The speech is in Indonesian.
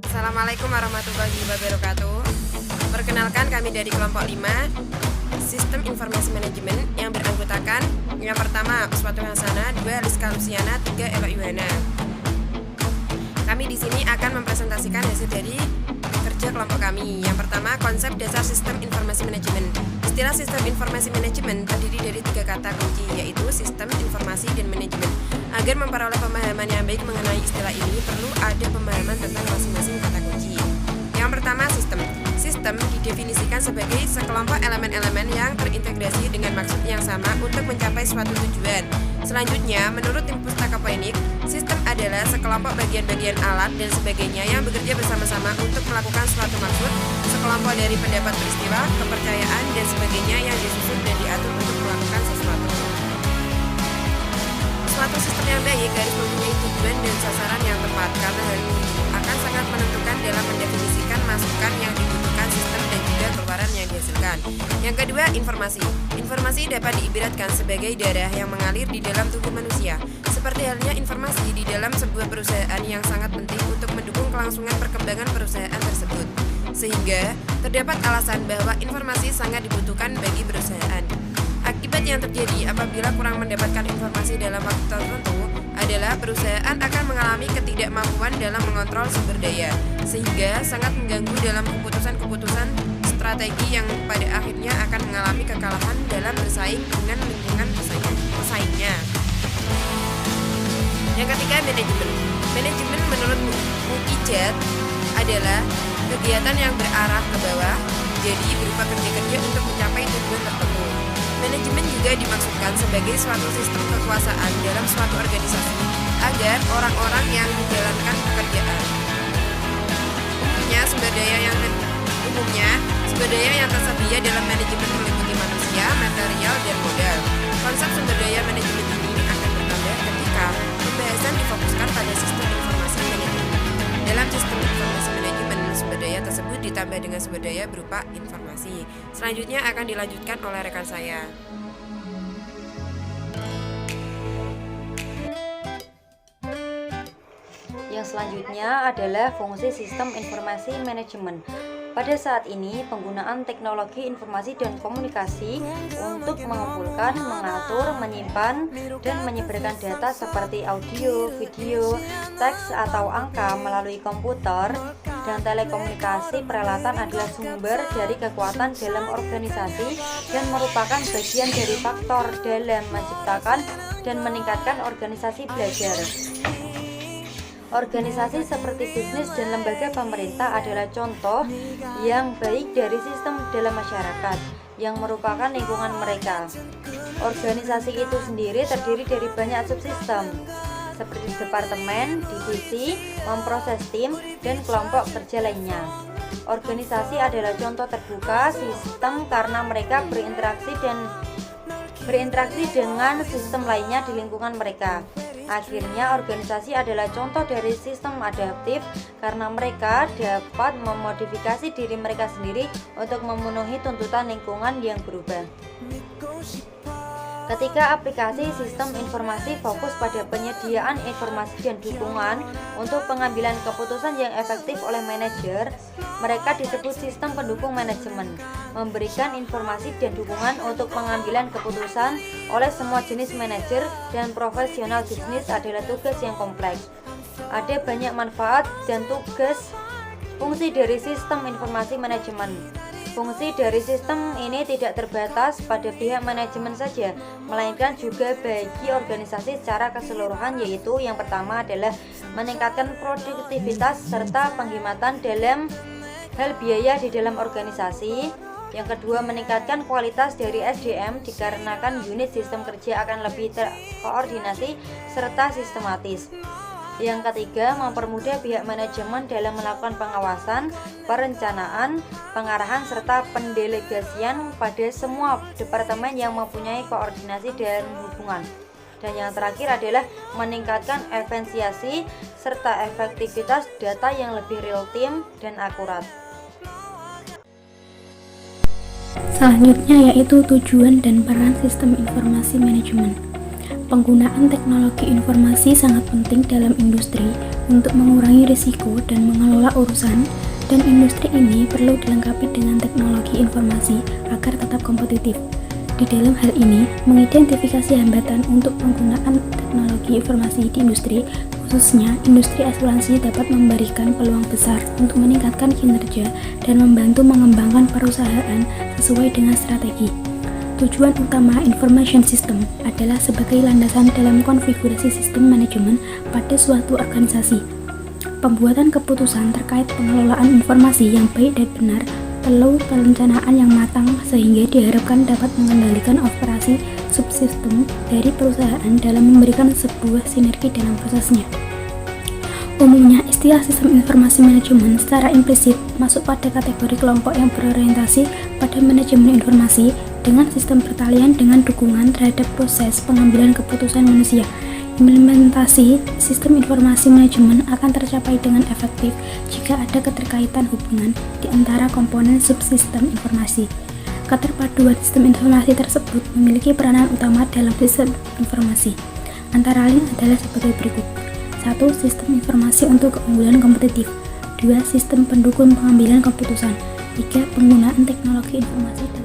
Assalamualaikum warahmatullahi wabarakatuh. Perkenalkan, kami dari kelompok 5 Sistem Informasi Manajemen yang beranggotakan yang pertama Uswatun Hasanah, 2 Rizka Lusiana, 3 Eva Yuhana. Kami di sini akan mempresentasikan hasil dari kerja kelompok kami. Yang pertama, konsep dasar Sistem Informasi Manajemen. Istilah Sistem Informasi Manajemen terdiri dari 3 kata kunci, yaitu Sistem, Informasi, dan Manajemen. Agar memperoleh pemahaman yang baik mengenai istilah ini, perlu ada pemahaman tentang masing-masing kata kunci. Yang pertama, sistem. Sistem didefinisikan sebagai sekelompok elemen-elemen yang terintegrasi dengan maksud yang sama untuk mencapai suatu tujuan. Selanjutnya, menurut tim Pustaka Poinik, sistem adalah sekelompok bagian-bagian alat dan sebagainya yang bekerja bersama-sama untuk melakukan suatu maksud, sekelompok dari pendapat peristiwa, kepercayaan, dan sebagainya yang disusun dan diatur untuk melakukan sesuatu. Suatu sistem yang baik harus mempunyai tujuan dan sasaran yang tepat, karena hal ini akan sangat menentukan dalam mendefinisikan masukan yang dibutuhkan sistem dan juga keluaran yang dihasilkan. Yang kedua, informasi. Informasi dapat diibaratkan sebagai darah yang mengalir di dalam tubuh manusia. Seperti halnya informasi di dalam sebuah perusahaan yang sangat penting untuk mendukung kelangsungan perkembangan perusahaan tersebut. Sehingga terdapat alasan bahwa informasi sangat dibutuhkan bagi perusahaan. Akibat yang terjadi apabila kurang mendapatkan informasi dalam waktu tertentu adalah perusahaan akan mengalami ketidakmampuan dalam mengontrol sumber daya, sehingga sangat mengganggu dalam keputusan-keputusan strategi yang pada akhirnya akan mengalami kekalahan dalam bersaing dengan lingkungan pesaingnya. Yang ketiga, manajemen. Manajemen menurut Mukijat adalah kegiatan yang berarah ke bawah, jadi berupa kerja-kerja untuk mencapai tujuan tertentu. Manajemen juga dimaksudkan sebagai suatu sistem kekuasaan dalam suatu organisasi agar orang-orang yang menjalankan pekerjaan. Umumnya sumber daya yang tersedia dalam manajemen meliputi manusia, material, dan modal. Konsep sumber daya manajemen ini akan bertambah ketika pembahasan difokuskan pada sistem informasi manajemen. Dalam sistem informasi manajemen, sumber daya tersebut ditambah dengan sumber daya berupa informasi. Selanjutnya akan dilanjutkan oleh rekan saya. Yang selanjutnya adalah fungsi sistem informasi manajemen. Pada saat ini, penggunaan teknologi informasi dan komunikasi untuk mengumpulkan, mengatur, menyimpan, dan menyebarkan data seperti audio, video, teks, atau angka melalui komputer dan telekomunikasi peralatan adalah sumber dari kekuatan dalam organisasi dan merupakan bagian dari faktor dalam menciptakan dan meningkatkan organisasi belajar. Organisasi seperti bisnis dan lembaga pemerintah adalah contoh yang baik dari sistem dalam masyarakat yang merupakan lingkungan mereka. Organisasi itu sendiri terdiri dari banyak subsistem seperti departemen, divisi, memproses tim, dan kelompok kerja lainnya. Organisasi adalah contoh terbuka sistem karena mereka berinteraksi dengan sistem lainnya di lingkungan mereka. Akhirnya, organisasi adalah contoh dari sistem adaptif karena mereka dapat memodifikasi diri mereka sendiri untuk memenuhi tuntutan lingkungan yang berubah. Ketika aplikasi sistem informasi fokus pada penyediaan informasi dan dukungan untuk pengambilan keputusan yang efektif oleh manajer, mereka disebut sistem pendukung manajemen. Memberikan informasi dan dukungan untuk pengambilan keputusan oleh semua jenis manajer dan profesional bisnis adalah tugas yang kompleks. Ada banyak manfaat dan tugas fungsi dari sistem informasi manajemen. Fungsi dari sistem ini tidak terbatas pada pihak manajemen saja, melainkan juga bagi organisasi secara keseluruhan, yaitu yang pertama adalah meningkatkan produktivitas serta penghematan dalam hal biaya di dalam organisasi. Yang kedua, meningkatkan kualitas dari SDM dikarenakan unit sistem kerja akan lebih terkoordinasi serta sistematis. Yang ketiga, mempermudah pihak manajemen dalam melakukan pengawasan, perencanaan, pengarahan, serta pendelegasian pada semua departemen yang mempunyai koordinasi dan hubungan. Dan yang terakhir adalah meningkatkan efisiensi serta efektivitas data yang lebih real time dan akurat. Selanjutnya yaitu tujuan dan peran sistem informasi manajemen. Penggunaan teknologi informasi sangat penting dalam industri untuk mengurangi risiko dan mengelola urusan, dan industri ini perlu dilengkapi dengan teknologi informasi agar tetap kompetitif. Di dalam hal ini, mengidentifikasi hambatan untuk penggunaan teknologi informasi di industri, khususnya industri asuransi, dapat memberikan peluang besar untuk meningkatkan kinerja dan membantu mengembangkan perusahaan sesuai dengan strategi. Tujuan utama information system adalah sebagai landasan dalam konfigurasi sistem manajemen pada suatu organisasi. Pembuatan keputusan terkait pengelolaan informasi yang baik dan benar perlu perencanaan yang matang sehingga diharapkan dapat mengendalikan operasi subsistem dari perusahaan dalam memberikan sebuah sinergi dalam prosesnya. Umumnya, istilah sistem informasi manajemen secara implisit masuk pada kategori kelompok yang berorientasi pada manajemen informasi dengan sistem pertalian dengan dukungan terhadap proses pengambilan keputusan manusia. Implementasi sistem informasi manajemen akan tercapai dengan efektif jika ada keterkaitan hubungan di antara komponen subsistem informasi. Keterpaduan sistem informasi tersebut memiliki peranan utama dalam sistem informasi. Antara lain adalah sebagai berikut. 1. Sistem informasi untuk keunggulan kompetitif. 2. Sistem pendukung pengambilan keputusan. 3. Penggunaan teknologi informasi